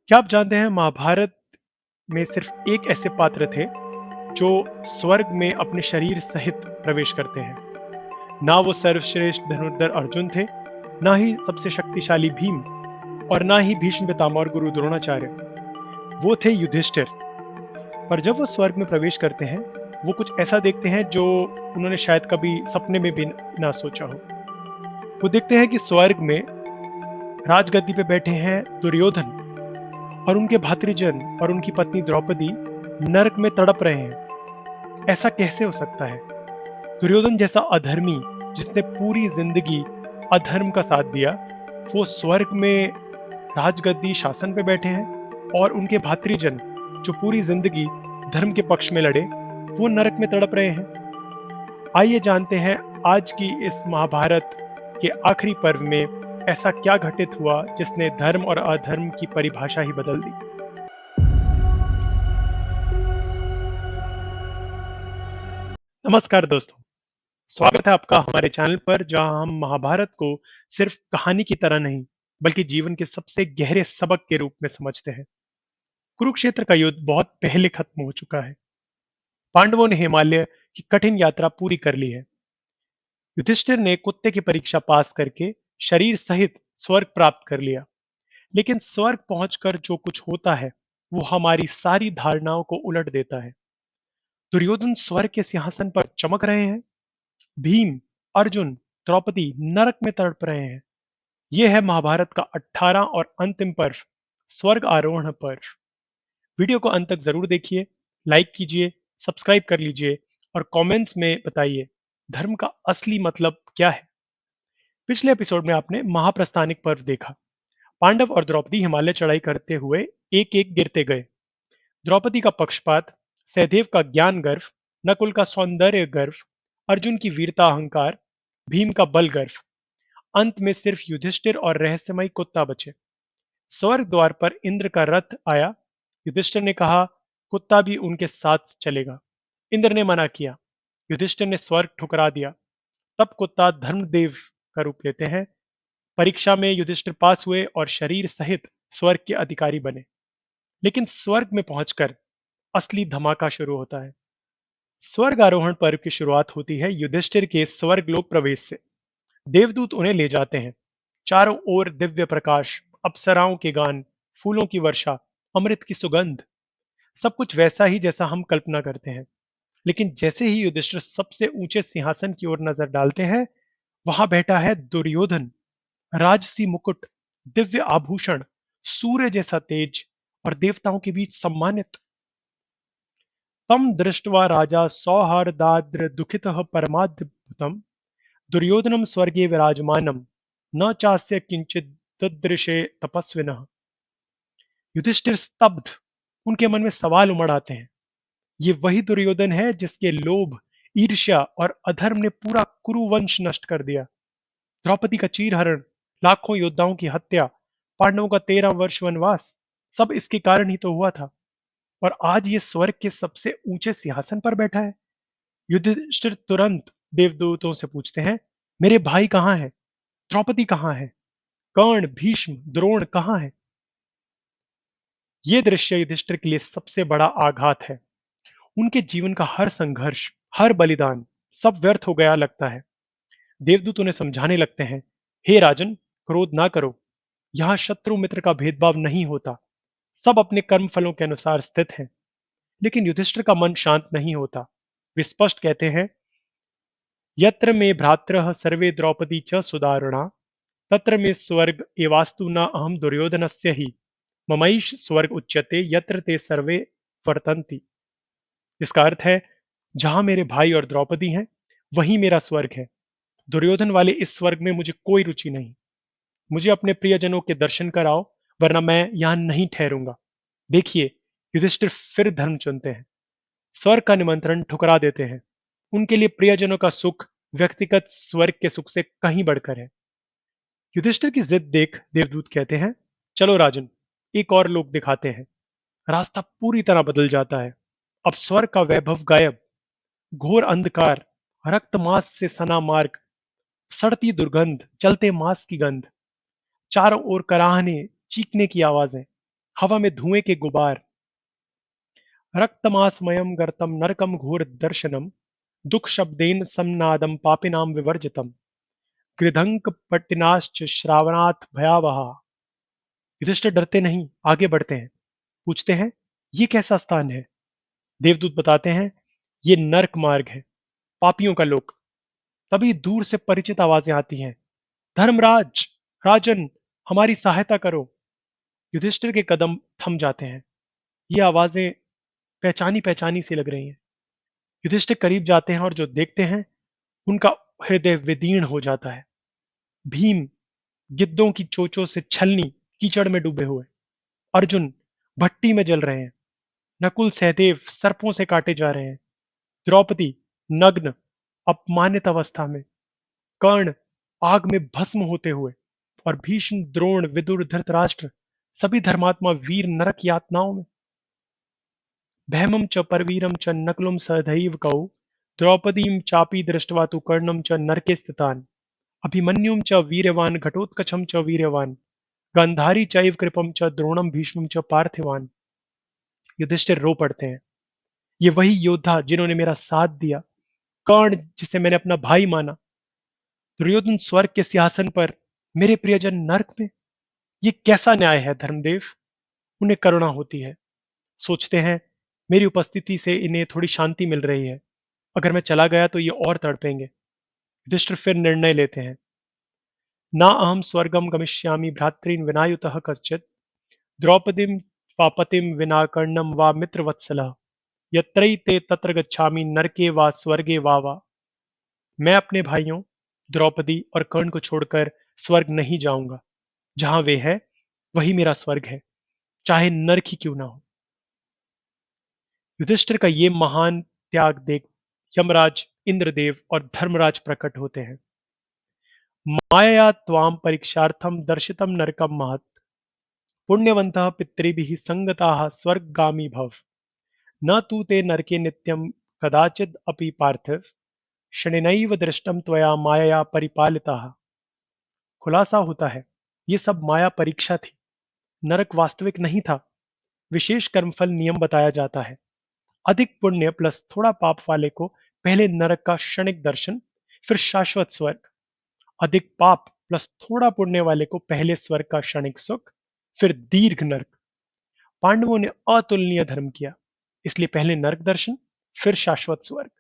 क्या आप जानते हैं महाभारत में सिर्फ एक ऐसे पात्र थे जो स्वर्ग में अपने शरीर सहित प्रवेश करते हैं। ना वो सर्वश्रेष्ठ धनुर्धर अर्जुन थे, ना ही सबसे शक्तिशाली भीम, और ना ही भीष्म पितामह और गुरु द्रोणाचार्य। वो थे युधिष्ठिर। पर जब वो स्वर्ग में प्रवेश करते हैं, वो कुछ ऐसा देखते हैं जो उन्होंने शायद कभी सपने में भी ना सोचा हो। वो देखते हैं कि स्वर्ग में राजगद्दी पे बैठे हैं दुर्योधन, और उनके भातृजन और उनकी पत्नी द्रौपदी नरक में तड़प रहे हैं। ऐसा कैसे हो सकता है? दुर्योधन जैसा अधर्मी, जिसने पूरी जिंदगी अधर्म का साथ दिया, वो स्वर्ग में राजगद्दी शासन पे बैठे हैं, और उनके भातृजन जो पूरी जिंदगी धर्म के पक्ष में लड़े, वो नरक में तड़प रहे हैं। आइए जानते हैं आज की इस महाभारत के आखिरी पर्व में ऐसा क्या घटित हुआ जिसने धर्म और अधर्म की परिभाषा ही बदल दी। नमस्कार दोस्तों, स्वागत है आपका हमारे चैनल पर, जहां हम महाभारत को सिर्फ कहानी की तरह नहीं, बल्कि जीवन के सबसे गहरे सबक के रूप में समझते हैं। कुरुक्षेत्र का युद्ध बहुत पहले खत्म हो चुका है। पांडवों ने हिमालय की कठिन यात्रा पूरी कर ली है। युधिष्ठिर ने कुत्ते की परीक्षा पास करके शरीर सहित स्वर्ग प्राप्त कर लिया। लेकिन स्वर्ग पहुंचकर जो कुछ होता है, वो हमारी सारी धारणाओं को उलट देता है। दुर्योधन स्वर्ग के सिंहासन पर चमक रहे हैं। भीम, अर्जुन, द्रौपदी नरक में तड़प रहे हैं। यह है महाभारत का 18 और अंतिम पर्व, स्वर्ग आरोहण पर्व। वीडियो को अंत तक जरूर देखिए, लाइक कीजिए, सब्सक्राइब कर लीजिए, और कमेंट्स में बताइए धर्म का असली मतलब क्या है। पिछले एपिसोड में आपने महाप्रस्थानिक पर्व देखा। पांडव और द्रौपदी हिमालय चढ़ाई करते हुए एक एक गिरते गए। द्रौपदी का पक्षपात, सहदेव का ज्ञान गर्व, नकुल का सौंदर्य गर्व, अर्जुन की वीरता अहंकार, भीम का बल गर्व। अंत में सिर्फ युधिष्ठिर और रहस्यमय कुत्ता बचे। स्वर्ग द्वार पर इंद्र का रथ आया। युधिष्ठिर ने कहा कुत्ता भी उनके साथ चलेगा। इंद्र ने मना किया। युधिष्ठिर ने स्वर्ग ठुकरा दिया। तब कुत्ता धर्मदेव का रूप लेते हैं। परीक्षा में युधिष्ठिर पास हुए और शरीर सहित स्वर्ग के अधिकारी बने। लेकिन स्वर्ग में पहुंचकर असली धमाका शुरू होता है। स्वर्ग आरोहण पर्व की शुरुआत होती है युधिष्ठिर के स्वर्गलोक प्रवेश से। देवदूत उन्हें ले जाते हैं। चारों ओर दिव्य प्रकाश, अप्सराओं के गान, फूलों की वर्षा, अमृत की सुगंध। सब कुछ वैसा ही जैसा हम कल्पना करते हैं। लेकिन जैसे ही युधिष्ठिर सबसे ऊंचे सिंहासन की ओर नजर डालते हैं, वहां बैठा है दुर्योधन। राजसी मुकुट, दिव्य आभूषण, सूर्य जैसा तेज, और देवताओं के बीच सम्मानित। तम दृष्ट्वा राजा सौहार्दाद्र दुखितः परमाद्भुतम् दुर्योधनम स्वर्गे विराजमानम न चास्य किंचित ददृशे तपस्विनः। युधिष्ठिर स्तब्ध। उनके मन में सवाल उमड़ आते हैं। ये वही दुर्योधन है जिसके लोभ, ईर्ष्या और अधर्म ने पूरा कुरुवंश नष्ट कर दिया। द्रौपदी का चीरहरण, लाखों योद्धाओं की हत्या, पांडवों का 13 वर्ष वनवास, सब इसके कारण ही तो हुआ था। और आज ये स्वर्ग के सबसे ऊंचे सिंहासन पर बैठा है। युधिष्ठिर तुरंत देवदूतों से पूछते हैं, मेरे भाई कहाँ हैं? द्रौपदी कहाँ है? कर्ण, भीष्म, द्रोण कहाँ है? ये दृश्य युधिष्ठिर के लिए सबसे बड़ा आघात है। उनके जीवन का हर संघर्ष, हर बलिदान, सब व्यर्थ हो गया लगता है। देवदूत उन्हें समझाने लगते हैं, हे राजन, क्रोध ना करो। यहाँ शत्रु मित्र का भेदभाव नहीं होता। सब अपने कर्म फलों के अनुसार स्थित हैं। लेकिन युधिष्ठिर का मन शांत नहीं होता। वे स्पष्ट कहते हैं, यत्र मे भ्रातरः सर्वे द्रौपदी च सुदारुणा तत्र मे स्वर्ग एवास्तु न अहम दुर्योधनस्य ही ममैष स्वर्ग उच्यते यत्र ते सर्वे वर्तन्ति। इसका अर्थ है, जहां मेरे भाई और द्रौपदी हैं, वहीं मेरा स्वर्ग है। दुर्योधन वाले इस स्वर्ग में मुझे कोई रुचि नहीं। मुझे अपने प्रियजनों के दर्शन कराओ, वरना मैं यहां नहीं ठहरूंगा। देखिए, युधिष्ठिर फिर धर्म चुनते हैं। स्वर्ग का निमंत्रण ठुकरा देते हैं। उनके लिए प्रियजनों का सुख व्यक्तिगत स्वर्ग के सुख से कहीं बढ़कर है। युधिष्ठिर की जिद देख देवदूत कहते हैं, चलो राजन, एक और लोक दिखाते हैं। रास्ता पूरी तरह बदल जाता है। अब स्वर्ग का वैभव गायब। घोर अंधकार, रक्त मांस से सना मार्ग, सड़ती दुर्गंध, चलते मांस की गंध, चारों ओर कराहने, चीखने की आवाजें। हवा में धुएं के गुबार, रक्तमासमयम गर्तम नरकम घोर दर्शनम, दुख शब्देन समनादम पापिनाम विवर्जितम, कृधंक पट्टिनाश्च श्रावणात् भयावहा। युधिष्ठिर डरते नहीं, आगे बढ़ते हैं। पूछते हैं, ये कैसा स्थान है? देवदूत बताते हैं, ये नरक मार्ग है, पापियों का लोक। तभी दूर से परिचित आवाजें आती हैं, धर्मराज, राजन, हमारी सहायता करो। युधिष्ठिर के कदम थम जाते हैं। ये आवाजें पहचानी पहचानी सी लग रही हैं। युधिष्ठिर करीब जाते हैं और जो देखते हैं, उनका हृदय विदीर्ण हो जाता है। भीम गिद्धों की चोंचों से छलनी कीचड़ में डूबे हुए, अर्जुन भट्टी में जल रहे हैं, नकुल सहदेव सर्पों से काटे जा रहे हैं, द्रौपदी नग्न अपमानित अवस्था में, कर्ण आग में भस्म होते हुए, और भीष्म द्रोण विदुर धृतराष्ट्र सभी धर्मात्मा वीर नरक यातनाओं में। भैमं च परवीरं च नकुलं सहदैव कौ, द्रौपदीं चापि दृष्ट्वा तु कर्णं च नरके स्थितान्, अभिमन्युं च वीर्यवान् घटोत्कचं च वीर्यवान्, गांधारी चैव कृपं च द्रोणं भीष्मं च पार्थिवान्। युधिष्ठिर रो पड़ते हैं। ये वही योद्धा जिन्होंने मेरा साथ दिया, कर्ण जिसे मैंने अपना भाई माना, दुर्योधन स्वर्ग के सिंहासन पर, मेरे प्रियजन नरक में। ये कैसा न्याय है धर्मदेव? उन्हें करुणा होती है। सोचते हैं, मेरी उपस्थिति से इन्हें थोड़ी शांति मिल रही है, अगर मैं चला गया तो ये और तड़पेंगे। युधिष्ठिर फिर निर्णय लेते हैं, ना अहम स्वर्गम गमिष्यामि भ्रातॄन् विनायुतः कश्चित्, द्रौपदीं पापतिं विना कर्णम वा मित्रवत्सलः, यत्रैते तत्र गच्छामि नरके वा स्वर्गे वा। मैं अपने भाइयों द्रौपदी और कर्ण को छोड़कर स्वर्ग नहीं जाऊंगा। जहां वे हैं, वही मेरा स्वर्ग है, चाहे नरक ही क्यों ना हो। युधिष्ठिर का ये महान त्याग देख यमराज, इंद्रदेव और धर्मराज प्रकट होते हैं। मायया त्वाम परीक्षार्थम दर्शितम नरकम महत्, पुण्यवन्तः पितृभिः संगताः स्वर्गगामी भव, न तू ते नरके नित्यम कदाचिद अपि पार्थिव, शनिनैव दृष्टम त्वया मायया परिपालिता। खुलासा होता है, ये सब माया परीक्षा थी, नरक वास्तविक नहीं था। विशेष कर्मफल नियम बताया जाता है। अधिक पुण्य प्लस थोड़ा पाप वाले को पहले नरक का क्षणिक दर्शन, फिर शाश्वत स्वर्ग। अधिक पाप प्लस थोड़ा पुण्य वाले को पहले स्वर्ग का क्षणिक सुख, फिर दीर्घ नरक। पांडवों ने अतुलनीय धर्म किया, इसलिए पहले नरक दर्शन, फिर शाश्वत स्वर्ग।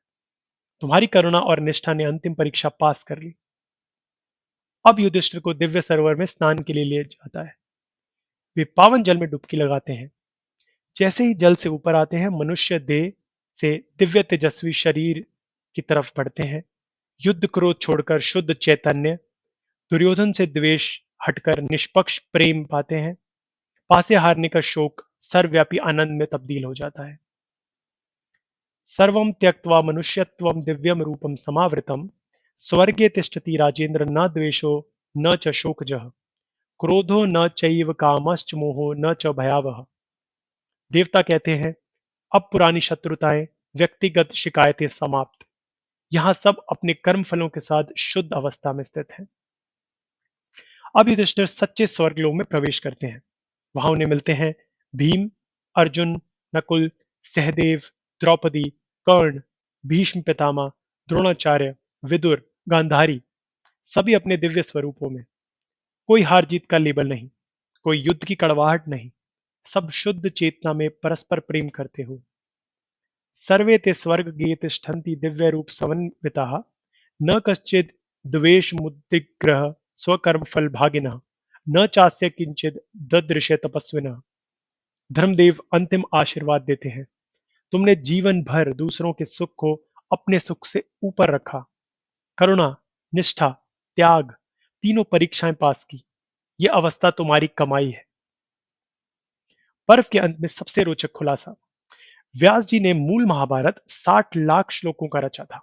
तुम्हारी करुणा और निष्ठा ने अंतिम परीक्षा पास कर ली। अब युधिष्ठिर को दिव्य सरोवर में स्नान के लिए लिया जाता है। वे पावन जल में डुबकी लगाते हैं। जैसे ही जल से ऊपर आते हैं, मनुष्य देह से दिव्य तेजस्वी शरीर की तरफ बढ़ते हैं। युद्ध क्रोध छोड़कर शुद्ध चैतन्य, दुर्योधन से द्वेष हटकर निष्पक्ष प्रेम पाते हैं। पासे हारने का शोक सर्वव्यापी आनंद में तब्दील हो जाता है। सर्वं त्यक्त्वा मनुष्यत्वं दिव्यम रूपम समावृतम, स्वर्गे तिष्ठति राजेंद्र न द्वेषो न च शोकजः, क्रोधो न चैव कामश्च मोहो न च भयावह। देवता कहते हैं, अब पुरानी शत्रुताएं, व्यक्तिगत शिकायतें समाप्त। यहां सब अपने कर्म फलों के साथ शुद्ध अवस्था में स्थित हैं। अब युधिष्ठिर सच्चे स्वर्गलोक में प्रवेश करते हैं। वहां उन्हें मिलते हैं भीम, अर्जुन, नकुल, सहदेव, द्रौपदी, कर्ण, भीष्म पितामह, द्रोणाचार्य, विदुर, गांधारी, सभी अपने दिव्य स्वरूपों में। कोई हार जीत का लेबल नहीं, कोई युद्ध की कड़वाहट नहीं, सब शुद्ध चेतना में परस्पर प्रेम करते हो। सर्वे ते स्वर्गे तिष्ठन्ति दिव्य रूप समन्विताः, न कश्चित् द्वेष मुद्रिग्रह स्वकर्म फल भागिनः, न चास्य किंचित ददृश्य तपस्विनः। धर्मदेव अंतिम आशीर्वाद देते हैं, तुमने जीवन भर दूसरों के सुख को अपने सुख से ऊपर रखा। करुणा, निष्ठा, त्याग, तीनों परीक्षाएं पास की। यह अवस्था तुम्हारी कमाई है। पर्व के अंत में सबसे रोचक खुलासा। व्यास जी ने मूल महाभारत 60 लाख श्लोकों का रचा था।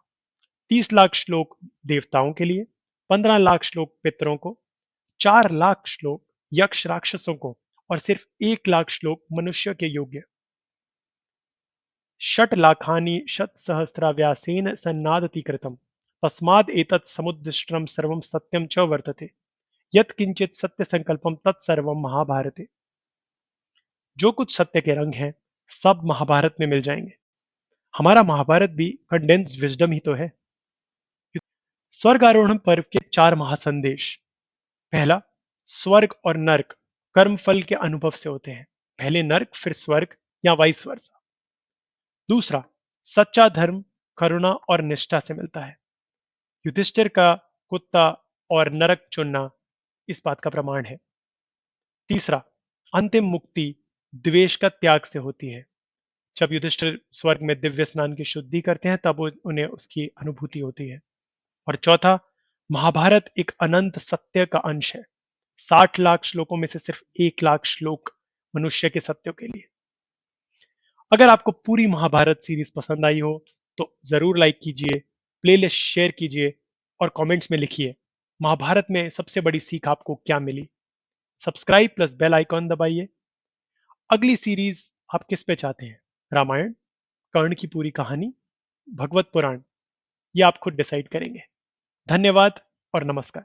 30 लाख श्लोक देवताओं के लिए, 15 लाख श्लोक पितरों को, 4 लाख श्लोक यक्ष राक्षसों को, और सिर्फ 1 लाख श्लोक मनुष्य के योग्य। षट लाखानि शतसहस्रा व्यासेन सन्नादति कृतम्, तस्माद् एतत् समुद्दिष्टं सर्वं सत्यं च वर्तते, यत् किंचित सत्य संकल्पम तत्सर्वं महाभारते। जो कुछ सत्य के रंग हैं, सब महाभारत में मिल जाएंगे। हमारा महाभारत भी कंडेंस्ड विजडम ही तो है। स्वर्ग आरोहण पर्व के चार महासंदेश। पहला, स्वर्ग और नर्क कर्म फल के अनुभव से होते हैं। पहले नर्क फिर स्वर्ग, या वाइस वर्सा। दूसरा, सच्चा धर्म करुणा और निष्ठा से मिलता है। युधिष्ठिर का कुत्ता और नरक चुनना इस बात का प्रमाण है। तीसरा, अंतिम मुक्ति द्वेष का त्याग से होती है। जब युधिष्ठिर स्वर्ग में दिव्य स्नान की शुद्धि करते हैं तब उन्हें उसकी अनुभूति होती है। और चौथा, महाभारत एक अनंत सत्य का अंश है। 60 लाख श्लोकों में से सिर्फ 1 लाख श्लोक मनुष्य के सत्यों के लिए। अगर आपको पूरी महाभारत सीरीज पसंद आई हो तो जरूर लाइक कीजिए, प्लेलिस्ट शेयर कीजिए और कमेंट्स में लिखिए महाभारत में सबसे बड़ी सीख आपको क्या मिली। सब्सक्राइब प्लस बेल आइकॉन दबाइए। अगली सीरीज आप किस पे चाहते हैं? रामायण, कर्ण की पूरी कहानी, भगवत पुराण, ये आप खुद डिसाइड करेंगे। धन्यवाद और नमस्कार।